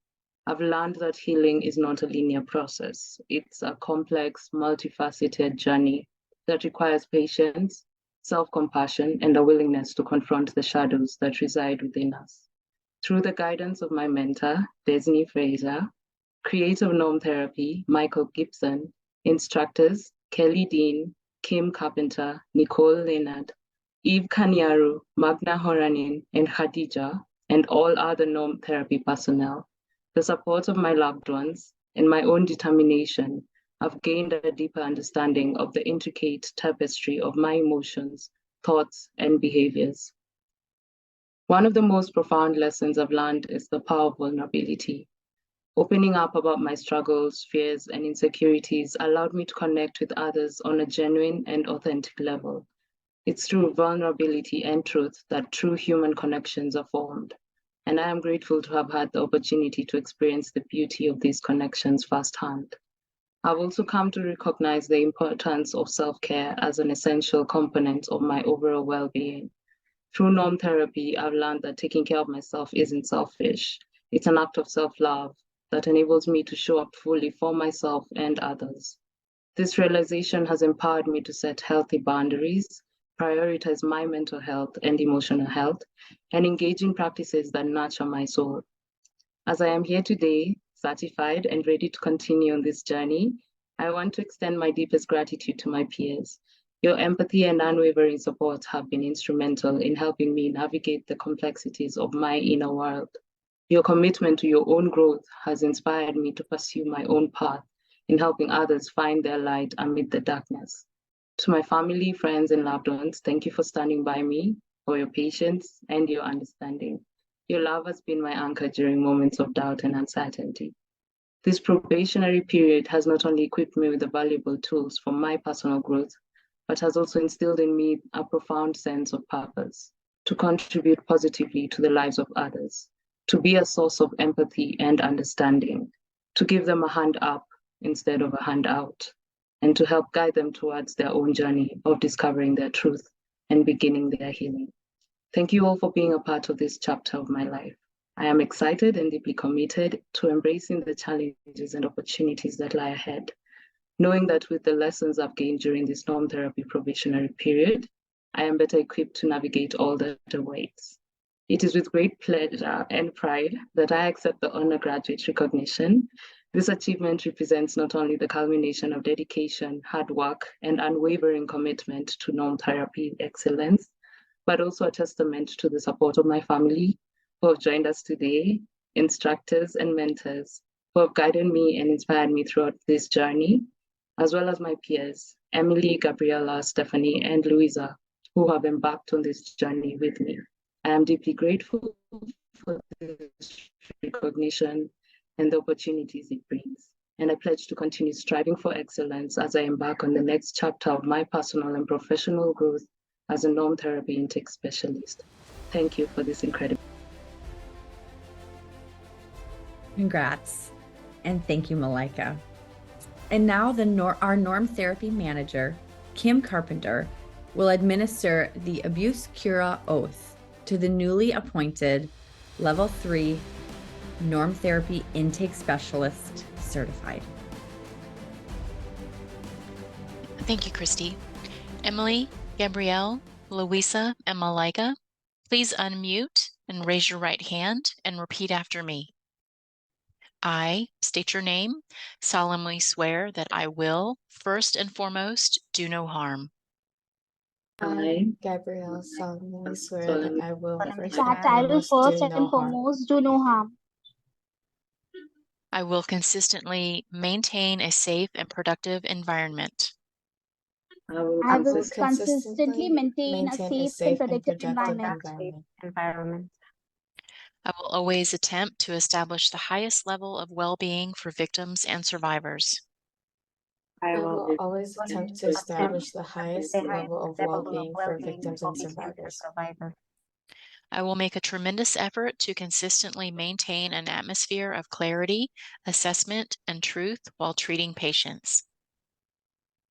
I've learned that healing is not a linear process. It's a complex, multifaceted journey that requires patience, self-compassion, and a willingness to confront the shadows that reside within us. Through the guidance of my mentor, Desney Fraser, creator of Norm Therapy, Michael Gibson, instructors, Kelly Dean, Kim Carpenter, Nicole Leonard, Eve Kanyaru, Magna Horanin, and Khadija, and all other Norm Therapy personnel, the support of my loved ones, and my own determination, I've gained a deeper understanding of the intricate tapestry of my emotions, thoughts, and behaviors. One of the most profound lessons I've learned is the power of vulnerability. Opening up about my struggles, fears, and insecurities allowed me to connect with others on a genuine and authentic level. It's through vulnerability and truth that true human connections are formed, and I am grateful to have had the opportunity to experience the beauty of these connections firsthand. I've also come to recognize the importance of self-care as an essential component of my overall well-being. Through Norm Therapy, I've learned that taking care of myself isn't selfish. It's an act of self-love that enables me to show up fully for myself and others. This realization has empowered me to set healthy boundaries, prioritize my mental health and emotional health, and engage in practices that nurture my soul. As I am here today, certified and ready to continue on this journey, I want to extend my deepest gratitude to my peers. Your empathy and unwavering support have been instrumental in helping me navigate the complexities of my inner world. Your commitment to your own growth has inspired me to pursue my own path in helping others find their light amid the darkness. To my family, friends, and loved ones, thank you for standing by me, for your patience and your understanding. Your love has been my anchor during moments of doubt and uncertainty. This probationary period has not only equipped me with the valuable tools for my personal growth, but has also instilled in me a profound sense of purpose, to contribute positively to the lives of others, to be a source of empathy and understanding, to give them a hand up instead of a hand out, and to help guide them towards their own journey of discovering their truth and beginning their healing. Thank you all for being a part of this chapter of my life. I am excited and deeply committed to embracing the challenges and opportunities that lie ahead, knowing that with the lessons I've gained during this Norm Therapy probationary period, I am better equipped to navigate all that awaits. It is with great pleasure and pride that I accept the honor graduate recognition. This achievement represents not only the culmination of dedication, hard work, and unwavering commitment to Norm Therapy excellence, but also a testament to the support of my family who have joined us today, instructors and mentors who have guided me and inspired me throughout this journey, as well as my peers, Emily, Gabriella, Stephanie, and Louisa, who have embarked on this journey with me. I am deeply grateful for this recognition and the opportunities it brings. And I pledge to continue striving for excellence as I embark on the next chapter of my personal and professional growth as a Norm Therapy intake specialist. Thank you for this incredible. Congrats. And thank you, Malika. And now our Norm Therapy manager, Kim Carpenter, will administer the Abuse Cura Oath to the newly appointed Level 3 Norm Therapy Intake Specialist certified. Thank you, Christy. Emily, Gabrielle, Louisa, and Malika, please unmute and raise your right hand and repeat after me. I state your name, solemnly swear that I will, first and foremost, do no harm. I, Gabrielle, solemnly swear that I will first that and I will foremost first do and no harm. foremost do no harm. I will consistently maintain a safe and productive environment. I will I will consistently consistently maintain a maintain a safe and safe and productive productive environment. environment. I will always attempt to establish the highest level of well-being for victims and survivors. I will always attempt to establish the highest level of well-being for victims and survivors. I will make a tremendous effort to consistently maintain an atmosphere of clarity, assessment, and truth while treating patients.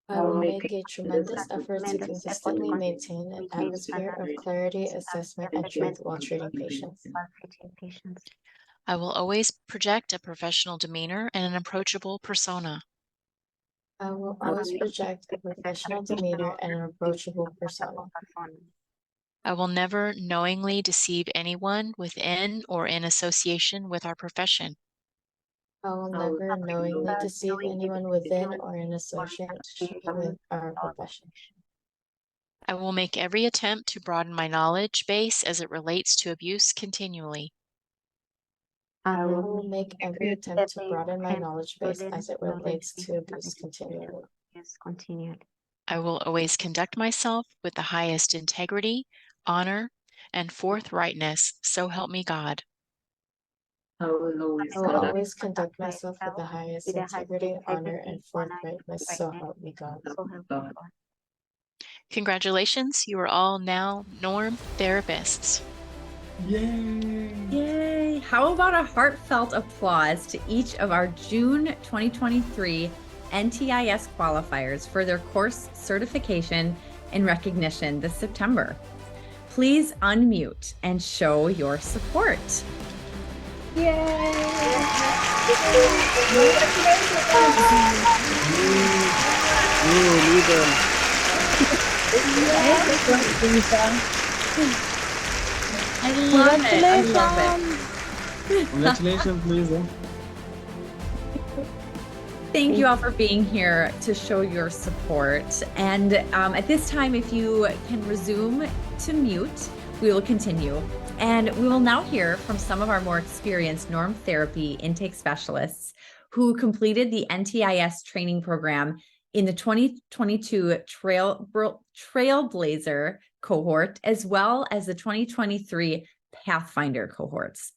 I will make a tremendous effort to consistently maintain an atmosphere of clarity, assessment, and truth while treating patients. I will always project a professional demeanor and an approachable persona. I will always project a professional demeanor and an approachable persona. I will never knowingly deceive anyone within or in association with our profession. I will never knowingly deceive anyone within or in association with our profession. I will make every attempt to broaden my knowledge base as it relates to abuse continually. I will make every attempt to broaden my knowledge base as it relates to abuse continually. I will always conduct myself with the highest integrity, honor, and forthrightness, so help me God. I will always conduct myself with the highest integrity, honor, and forthrightness, so help me God. Congratulations, you are all now Norm therapists. Yay! Yay! How about a heartfelt applause to each of our June 2023 NTIS qualifiers for their course certification and recognition this September. Please unmute and show your support. I love it. I love it. Congratulations, Lisa. Thank you all for being here to show your support. And at this time, if you can resume to mute, we will continue. And we will now hear from some of our more experienced norm therapy intake specialists who completed the NTIS training program in the 2022 Trailblazer cohort, as well as the 2023 Pathfinder cohorts.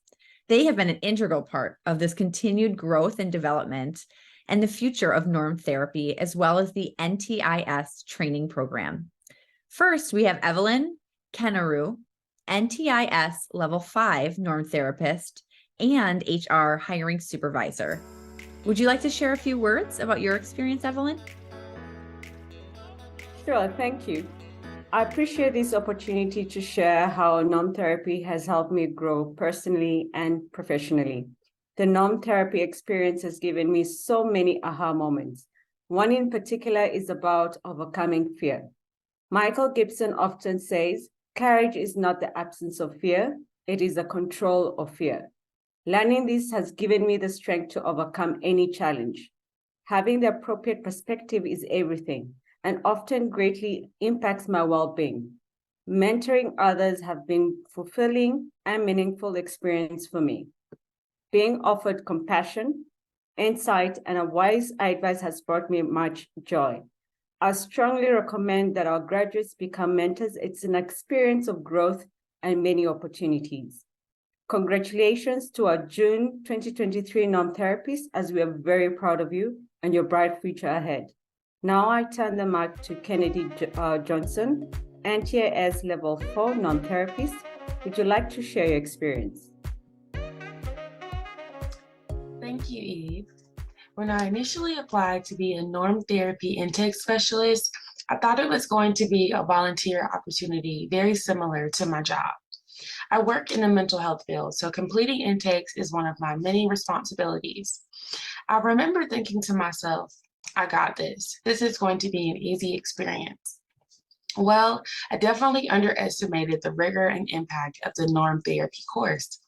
They have been an integral part of this continued growth and development and the future of norm therapy, as well as the NTIS training program. First, we have Evelyn Kenaru, NTIS Level 5 norm therapist and HR hiring supervisor. Would you like to share a few words about your experience, Evelyn? Sure, thank you. I appreciate this opportunity to share how norm therapy has helped me grow personally and professionally. The norm therapy experience has given me so many aha moments. One in particular is about overcoming fear. Michael Gibson often says, courage is not the absence of fear, it is the control of fear. Learning this has given me the strength to overcome any challenge. Having the appropriate perspective is everything and often greatly impacts my well-being. Mentoring others have been fulfilling and meaningful experience for me. Being offered compassion, insight, and a wise advice has brought me much joy. I strongly recommend that our graduates become mentors. It's an experience of growth and many opportunities. Congratulations to our June 2023 norm therapists, as we are very proud of you and your bright future ahead. Now I turn the mic to Kennedy Johnson, NTIS Level 4 norm therapist. Would you like to share your experience? Thank you, Eve. When I initially applied to be a norm therapy intake specialist, I thought it was going to be a volunteer opportunity very similar to my job. I work in the mental health field, so completing intakes is one of my many responsibilities. I remember thinking to myself, I got this. This is going to be an easy experience. Well, I definitely underestimated the rigor and impact of the norm therapy course.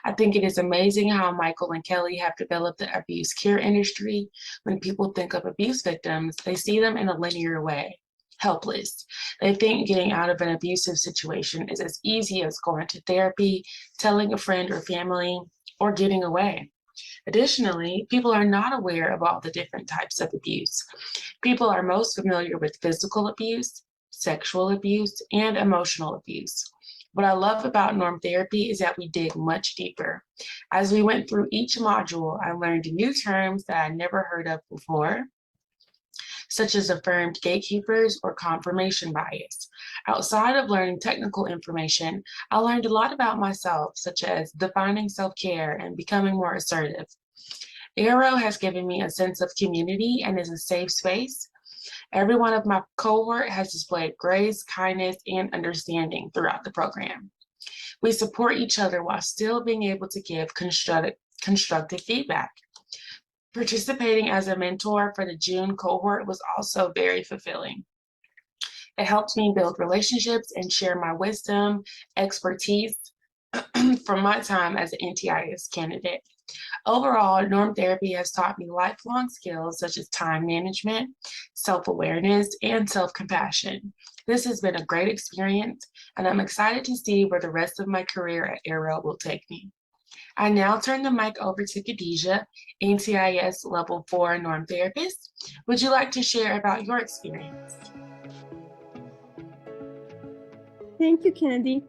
I think it is amazing how Michael and Kelly have developed the abuse care industry. When people think of abuse victims, they see them in a linear way. helpless. They think getting out of an abusive situation is as easy as going to therapy, telling a friend or family, or getting away. Additionally, people are not aware of all the different types of abuse. People are most familiar with physical abuse, sexual abuse, and emotional abuse. What I love about norm therapy is that we dig much deeper. As we went through each module, I learned new terms that I never heard of before, such as affirmed gatekeepers or confirmation bias. Outside of learning technical information, I learned a lot about myself, such as defining self-care and becoming more assertive. Arrow has given me a sense of community and is a safe space. Every one of my cohort has displayed grace, kindness, and understanding throughout the program. We support each other while still being able to give constructive feedback. Participating as a mentor for the June cohort was also very fulfilling. It helped me build relationships and share my wisdom, expertise from my time as an NTIS candidate. Overall, norm therapy has taught me lifelong skills such as time management, self-awareness, and self-compassion. This has been a great experience, and I'm excited to see where the rest of my career at Arrow will take me. I now turn the mic over to Khadijah, NTIS Level 4 Norm Therapist. Would you like to share about your experience? Thank you, Kennedy.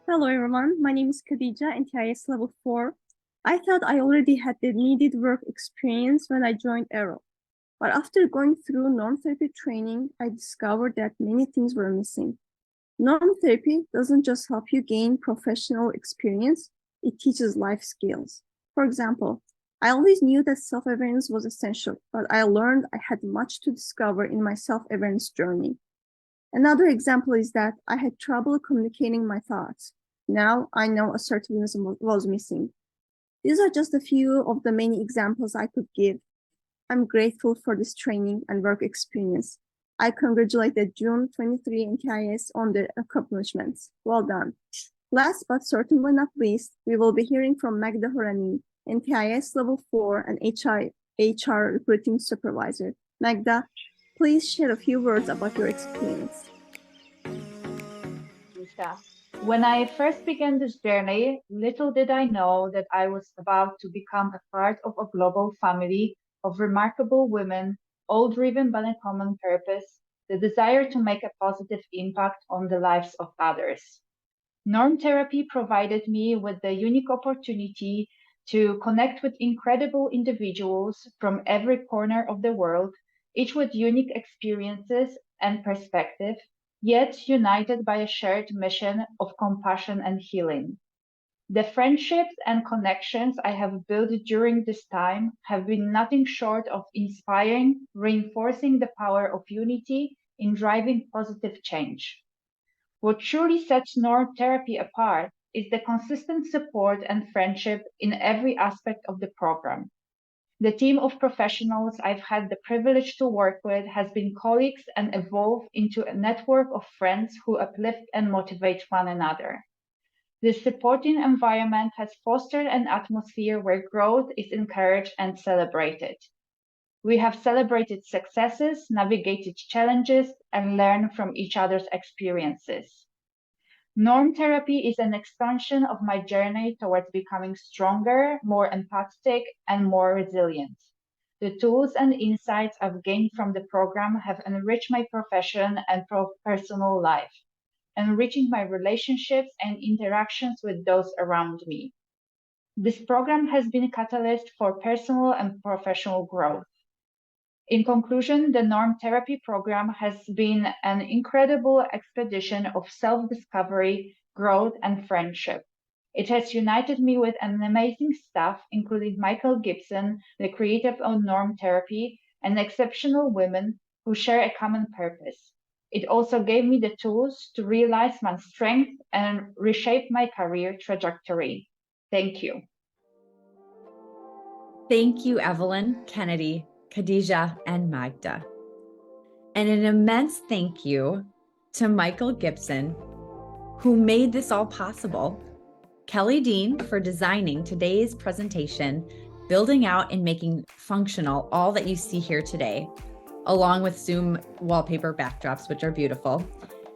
Hello, everyone. My name is Khadijah, NTIS Level 4. I thought I already had the needed work experience when I joined Arrow. But after going through norm therapy training, I discovered that many things were missing. Norm therapy doesn't just help you gain professional experience, it teaches life skills. For example, I always knew that self-awareness was essential, but I learned I had much to discover in my self-awareness journey. Another example is that I had trouble communicating my thoughts. Now I know assertiveness was missing. These are just a few of the many examples I could give. I'm grateful for this training and work experience. I congratulate the June 23 NTIS on their accomplishments. Well done. Last but certainly not least, we will be hearing from Magda Horani, NTIS Level 4 and HR Recruiting Supervisor. Magda, please share a few words about your experience. When I first began this journey, little did I know that I was about to become a part of a global family of remarkable women, all driven by a common purpose, the desire to make a positive impact on the lives of others. Norm therapy provided me with the unique opportunity to connect with incredible individuals from every corner of the world, each with unique experiences and perspective, yet united by a shared mission of compassion and healing. The friendships and connections I have built during this time have been nothing short of inspiring, reinforcing the power of unity in driving positive change. What truly sets norm therapy apart is the consistent support and friendship in every aspect of the program. The team of professionals I've had the privilege to work with has been colleagues and evolved into a network of friends who uplift and motivate one another. This supporting environment has fostered an atmosphere where growth is encouraged and celebrated. We have celebrated successes, navigated challenges, and learned from each other's experiences. Norm therapy is an expansion of my journey towards becoming stronger, more empathetic, and more resilient. The tools and insights I've gained from the program have enriched my profession and personal life, enriching my relationships and interactions with those around me. This program has been a catalyst for personal and professional growth. In conclusion, the Norm Therapy program has been an incredible expedition of self-discovery, growth, and friendship. It has united me with an amazing staff, including Michael Gibson, the creator of Norm Therapy, and exceptional women who share a common purpose. It also gave me the tools to realize my strengths and reshape my career trajectory. Thank you. Thank you, Evelyn, Kennedy, Khadijah, and Magda. And an immense thank you to Michael Gibson, who made this all possible, Kelly Dean for designing today's presentation, building out and making functional all that you see here today, along with Zoom wallpaper backdrops, which are beautiful.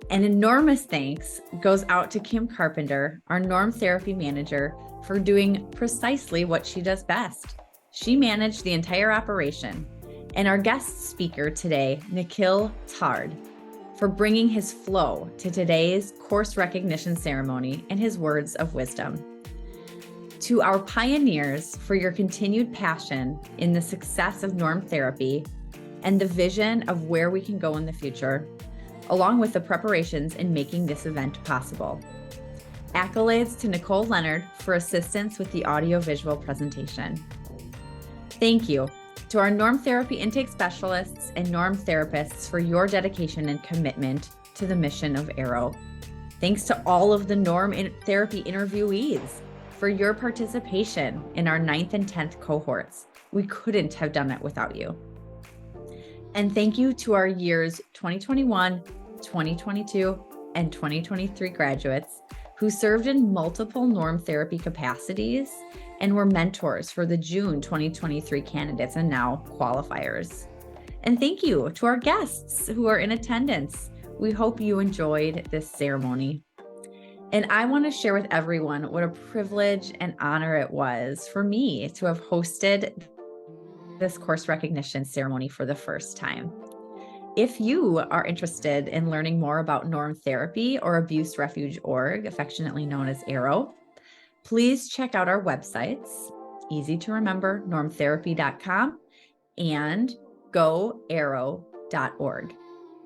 An enormous thanks goes out to Kim Carpenter, our Norm Therapy Manager, for doing precisely what she does best. She managed the entire operation. And our guest speaker today, Nikhil Tard, for bringing his flow to today's course recognition ceremony and his words of wisdom. To our pioneers for your continued passion in the success of Norm Therapy and the vision of where we can go in the future, along with the preparations in making this event possible. Accolades to Nicole Leonard for assistance with the audio-visual presentation. Thank you to our Norm Therapy intake specialists and Norm therapists for your dedication and commitment to the mission of Arrow. Thanks to all of the Norm Therapy interviewees for your participation in our 9th and 10th cohorts. We couldn't have done it without you. And thank you to our years 2021, 2022, and 2023 graduates who served in multiple Norm Therapy capacities and were mentors for the June 2023 candidates and now qualifiers. And thank you to our guests who are in attendance. We hope you enjoyed this ceremony. And I want to share with everyone what a privilege and honor it was for me to have hosted this course recognition ceremony for the first time. If you are interested in learning more about Norm Therapy or Abuse Refuge Org, affectionately known as Arrow, please check out our websites, easy to remember, normtherapy.com and goarrow.org,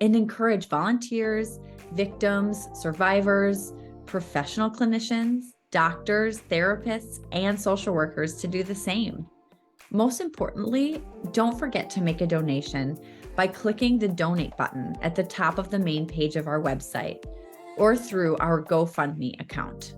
and encourage volunteers, victims, survivors, professional clinicians, doctors, therapists, and social workers to do the same. Most importantly, don't forget to make a donation by clicking the donate button at the top of the main page of our website or through our GoFundMe account.